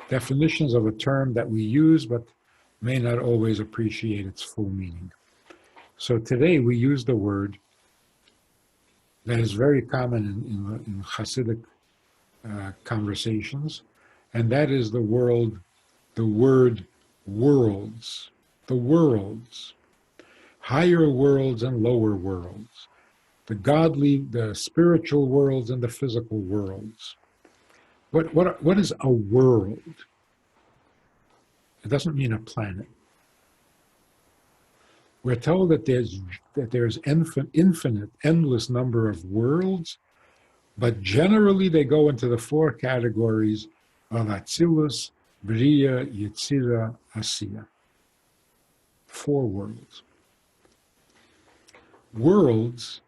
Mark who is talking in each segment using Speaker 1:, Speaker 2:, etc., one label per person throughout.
Speaker 1: definitions of a term that we use but may not always appreciate its full meaning. So today we use the word that is very common in Hasidic conversations, and that is the word worlds. The worlds. Higher worlds and lower worlds. The godly, the spiritual worlds and the physical worlds. What is a world? It doesn't mean a planet. We're told that there's infinite, endless number of worlds, but generally they go into the four categories of Atzilus, Bria, Yetzira, Asiya. 4 worlds. Worlds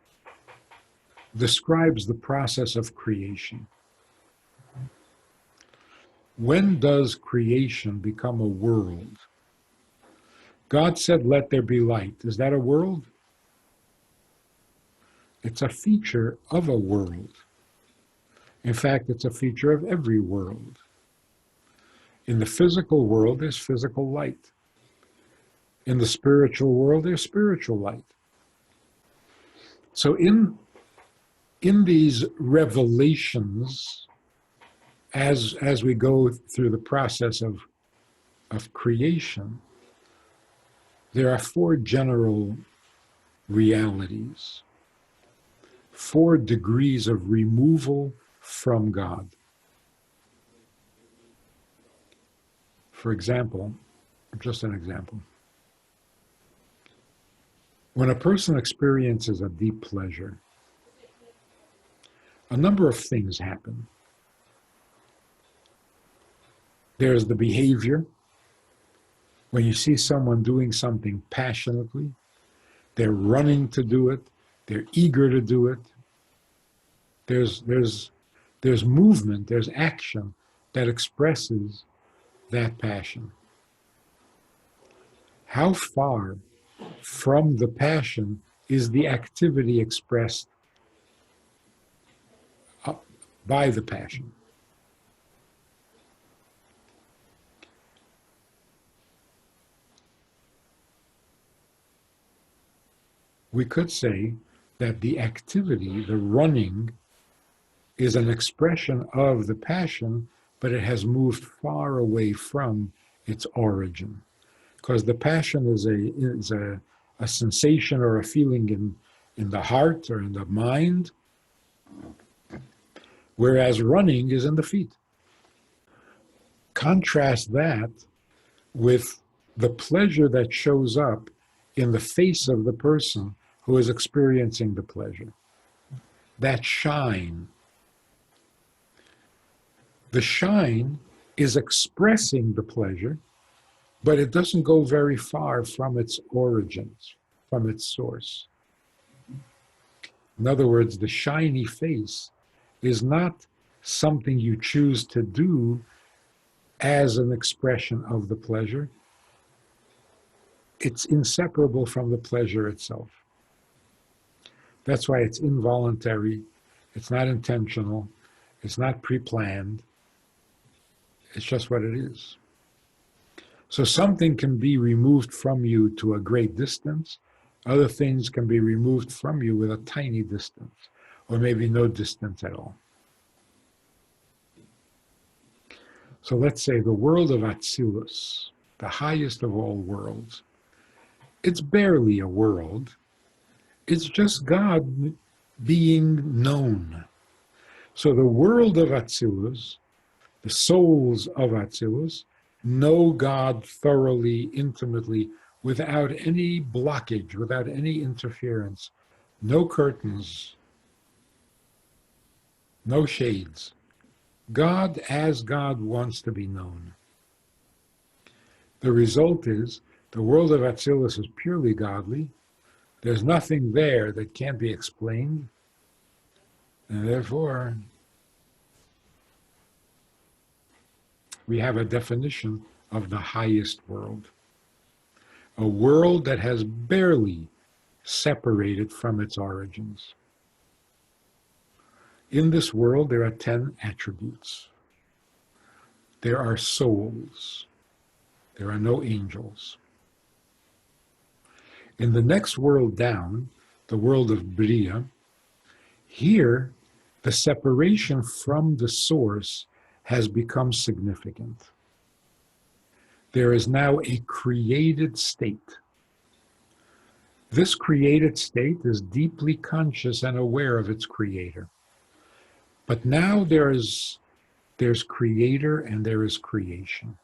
Speaker 1: describes the process of creation. When does creation become a world? God said, let there be light. Is that a world? It's a feature of a world. In fact, it's a feature of every world. In the physical world, there's physical light. In the spiritual world, there's spiritual light. So in these revelations, as we go through the process of creation, there are 4 general realities, 4 degrees of removal from God. For example, just an example. When a person experiences a deep pleasure, a number of things happen. There's the behavior. When you see someone doing something passionately, they're running to do it, they're eager to do it. There's movement, there's action that expresses that passion. How far from the passion is the activity expressed by the passion? We could say that the activity, the running, is an expression of the passion, but it has moved far away from its origin. Because the passion is a sensation or a feeling in the heart or in the mind, whereas running is in the feet. Contrast that with the pleasure that shows up in the face of the person who is experiencing the pleasure. That shine. The shine is expressing the pleasure, but it doesn't go very far from its origins, from its source. In other words, the shiny face is not something you choose to do as an expression of the pleasure. It's inseparable from the pleasure itself. That's why it's involuntary, it's not intentional, it's not pre-planned, it's just what it is. So something can be removed from you to a great distance, other things can be removed from you with a tiny distance, or maybe no distance at all. So let's say the world of Atzilus, the highest of all worlds, it's barely a world. It's just God being known. So the world of Atzilus, the souls of Atzilus, know God thoroughly, intimately, without any blockage, without any interference, no curtains, no shades. God as God wants to be known. The result is the world of Atzilus is purely godly. There's nothing there that can't be explained, and therefore we have a definition of the highest world. A world that has barely separated from its origins. In this world, there are 10 attributes. there are souls. There are no angels. In the next world down, the world of Bria, here the separation from the source has become significant. There is now a created state. This created state is deeply conscious and aware of its creator. But now there's creator and there is creation.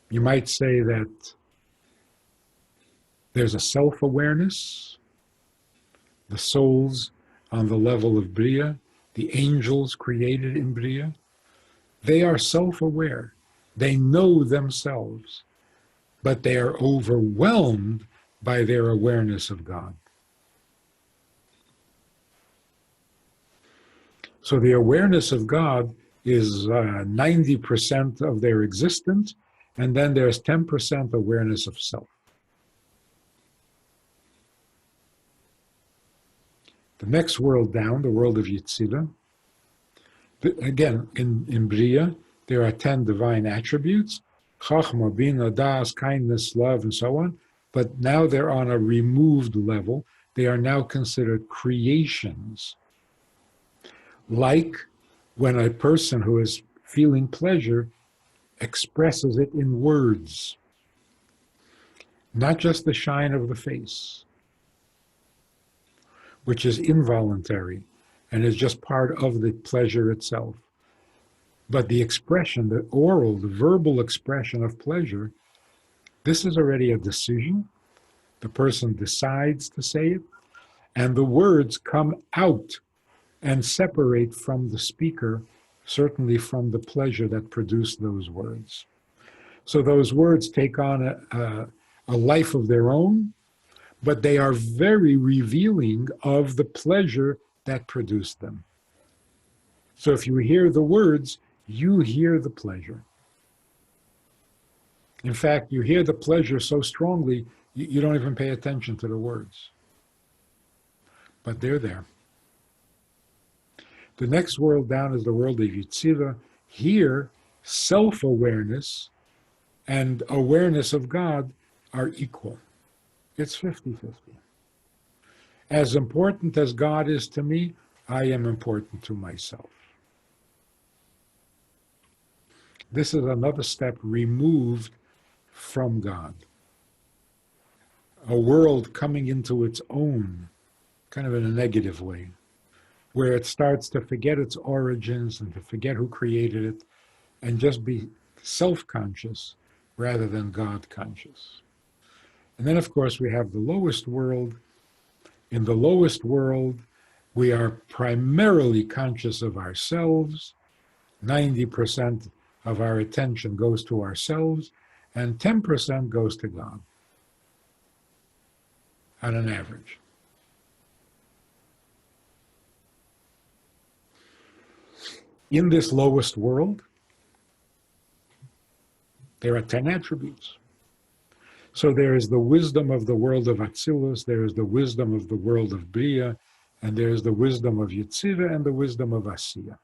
Speaker 1: You might say that there's a self-awareness, the souls on the level of Bria, the angels created in Bria. They are self-aware. They know themselves, but they are overwhelmed by their awareness of God. So the awareness of God is 90% of their existence, and then there's 10% awareness of self. The next world down, the world of Yetzirah, again, in Bria, there are 10 divine attributes, Chachma, Bina, Das, kindness, love, and so on, but now they're on a removed level. They are now considered creations. Like when a person who is feeling pleasure expresses it in words, not just the shine of the face, which is involuntary and is just part of the pleasure itself. But the expression, the oral, the verbal expression of pleasure, this is already a decision. The person decides to say it, and the words come out and separate from the speaker, certainly from the pleasure that produced those words. So those words take on a life of their own, but they are very revealing of the pleasure that produced them. So if you hear the words, you hear the pleasure. In fact, you hear the pleasure so strongly, you don't even pay attention to the words. But they're there. The next world down is the world of Yetzirah. Here, self-awareness and awareness of God are equal. It's 50-50. As important as God is to me, I am important to myself. This is another step removed from God. A world coming into its own, kind of in a negative way, where it starts to forget its origins and to forget who created it, and just be self-conscious rather than God-conscious. And then, of course, we have the lowest world. In the lowest world, we are primarily conscious of ourselves. 90% of our attention goes to ourselves, and 10% goes to God, on an average. In this lowest world, there are 10 attributes. So there is the wisdom of the world of Atzilus, there is the wisdom of the world of Bria, and there is the wisdom of Yetzirah and the wisdom of Asiya.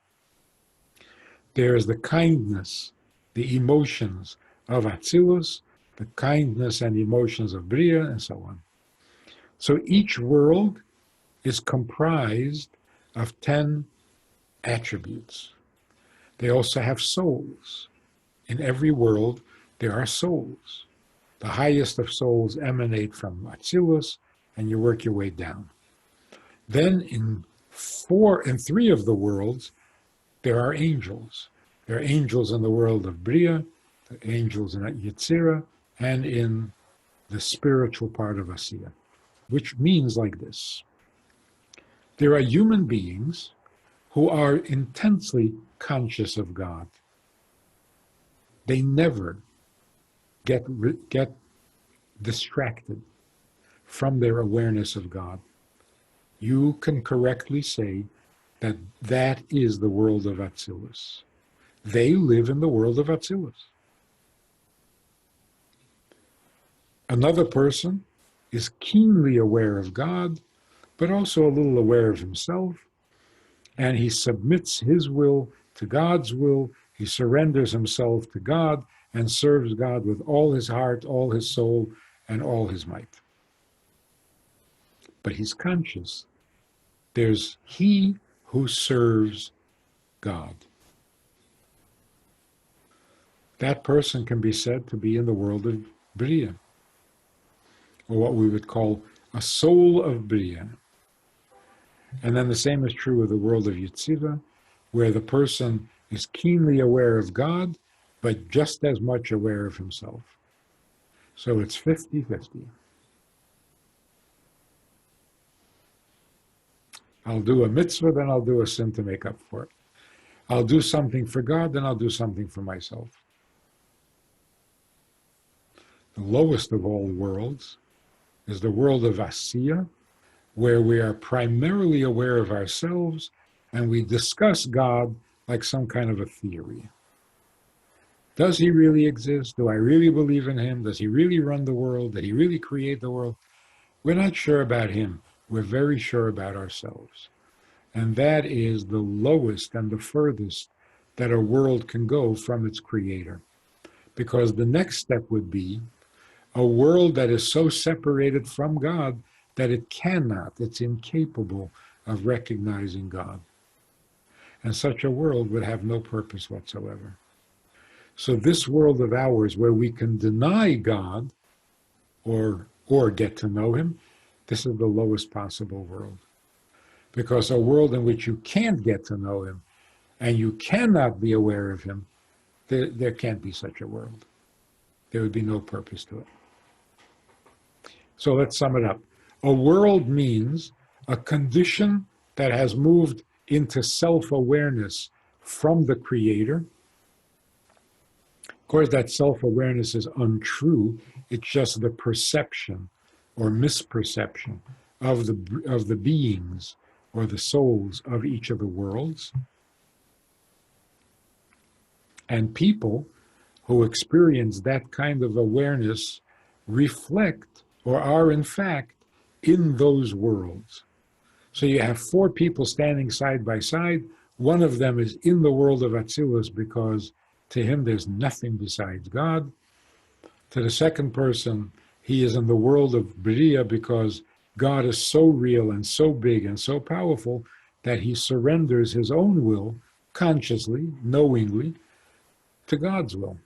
Speaker 1: There is the kindness, the emotions of Atzilus, the kindness and emotions of Bria, and so on. So each world is comprised of 10 attributes. They also have souls. In every world, there are souls. The highest of souls emanate from Atzilus, and you work your way down. Then in 3 of the worlds, there are angels. There are angels in the world of Bria, the angels in Yetzirah, and in the spiritual part of Asiya, which means like this. There are human beings who are intensely conscious of God. They never get distracted from their awareness of God. You can correctly say that that is the world of Atzilus. They live in the world of Atzilus. Another person is keenly aware of God, but also a little aware of himself, and he submits his will to God's will. He surrenders himself to God and serves God with all his heart, all his soul, and all his might. But he's conscious. There's he who serves God. That person can be said to be in the world of Bria, or what we would call a soul of Bria. And then the same is true of the world of Yetzirah, where the person is keenly aware of God, but just as much aware of himself. So it's 50-50. I'll do a mitzvah, then I'll do a sin to make up for it. I'll do something for God, then I'll do something for myself. The lowest of all worlds is the world of Asiya, where we are primarily aware of ourselves and we discuss God like some kind of a theory. Does he really exist? Do I really believe in him? Does he really run the world? Did he really create the world? We're not sure about him. We're very sure about ourselves. And that is the lowest and the furthest that a world can go from its creator. Because the next step would be a world that is so separated from God that it's incapable of recognizing God. And such a world would have no purpose whatsoever. So this world of ours, where we can deny God or get to know him, this is the lowest possible world. Because a world in which you can't get to know him and you cannot be aware of him, there can't be such a world. There would be no purpose to it. So let's sum it up. A world means a condition that has moved into self-awareness from the creator. Of course, that self-awareness is untrue. It's just the perception or misperception of the beings or the souls of each of the worlds. And people who experience that kind of awareness reflect or are in fact in those worlds. So you have four people standing side by side. One of them is in the world of Atzilus because to him there's nothing besides God. To the second person, he is in the world of Bria because God is so real and so big and so powerful that he surrenders his own will consciously, knowingly, to God's will.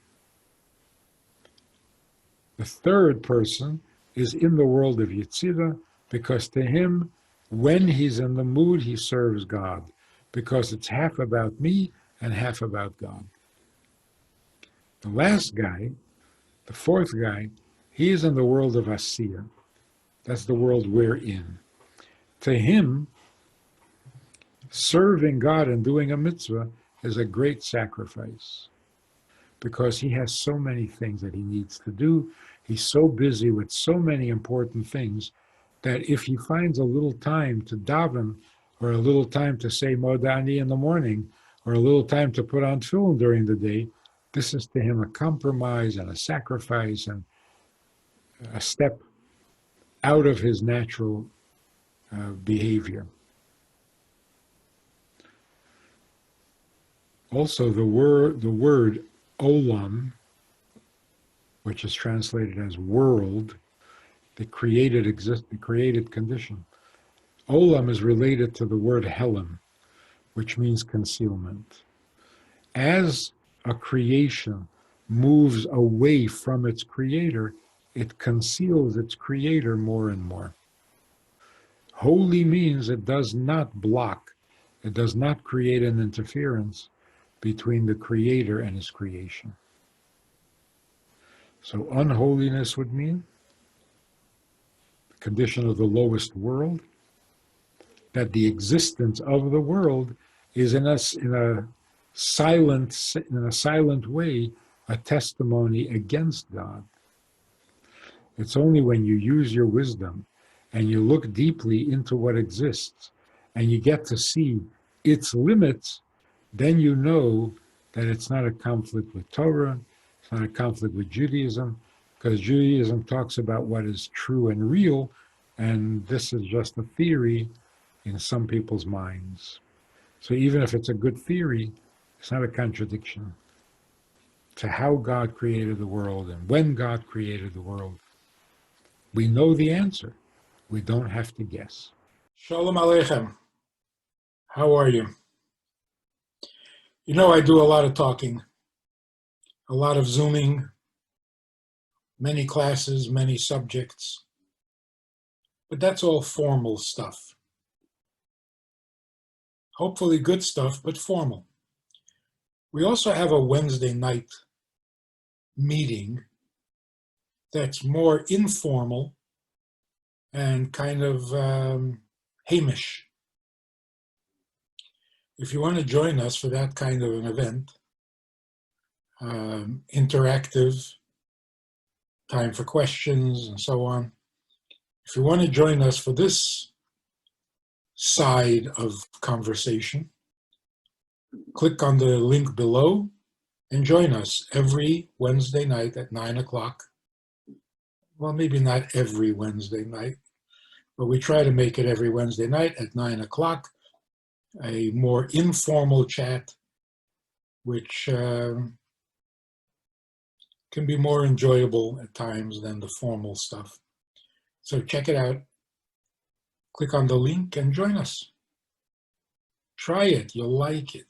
Speaker 1: The third person is in the world of Yetzirah because to him, when he's in the mood, he serves God because it's half about me and half about God. The last guy, the fourth guy, he is in the world of Asiya. That's the world we're in. To him, serving God and doing a mitzvah is a great sacrifice because he has so many things that he needs to do. He's so busy with so many important things that if he finds a little time to daven or a little time to say Modani in the morning or a little time to put on tefillin during the day, this is to him a compromise and a sacrifice and a step out of his natural behavior. Also, the word olam, which is translated as world, the created condition. Olam is related to the word helam, which means concealment. As a creation moves away from its creator, it conceals its creator more and more. Holy means it does not block, it does not create an interference between the creator and his creation. So unholiness would mean the condition of the lowest world, that the existence of the world is in a silent way a testimony against God. It's only when you use your wisdom and you look deeply into what exists and you get to see its limits, then you know that it's not a conflict with Torah, it's not a conflict with Judaism, because Judaism talks about what is true and real, and this is just a theory in some people's minds. So even if it's a good theory, It's not a contradiction to how God created the world and when God created the world. We know the answer. We don't have to guess. Shalom Aleichem. How are you? You know, I do a lot of talking, a lot of Zooming, many classes, many subjects, but that's all formal stuff. Hopefully good stuff, but formal. We also have a Wednesday night meeting that's more informal and kind of Hamish. If you want to join us for that kind of an event, interactive, time for questions and so on. If you want to join us for this side of conversation, click on the link below and join us every Wednesday night at 9 o'clock. Well, maybe not every Wednesday night, but we try to make it every Wednesday night at 9 o'clock, a more informal chat, which can be more enjoyable at times than the formal stuff. So check it out. Click on the link and join us. Try it. You'll like it.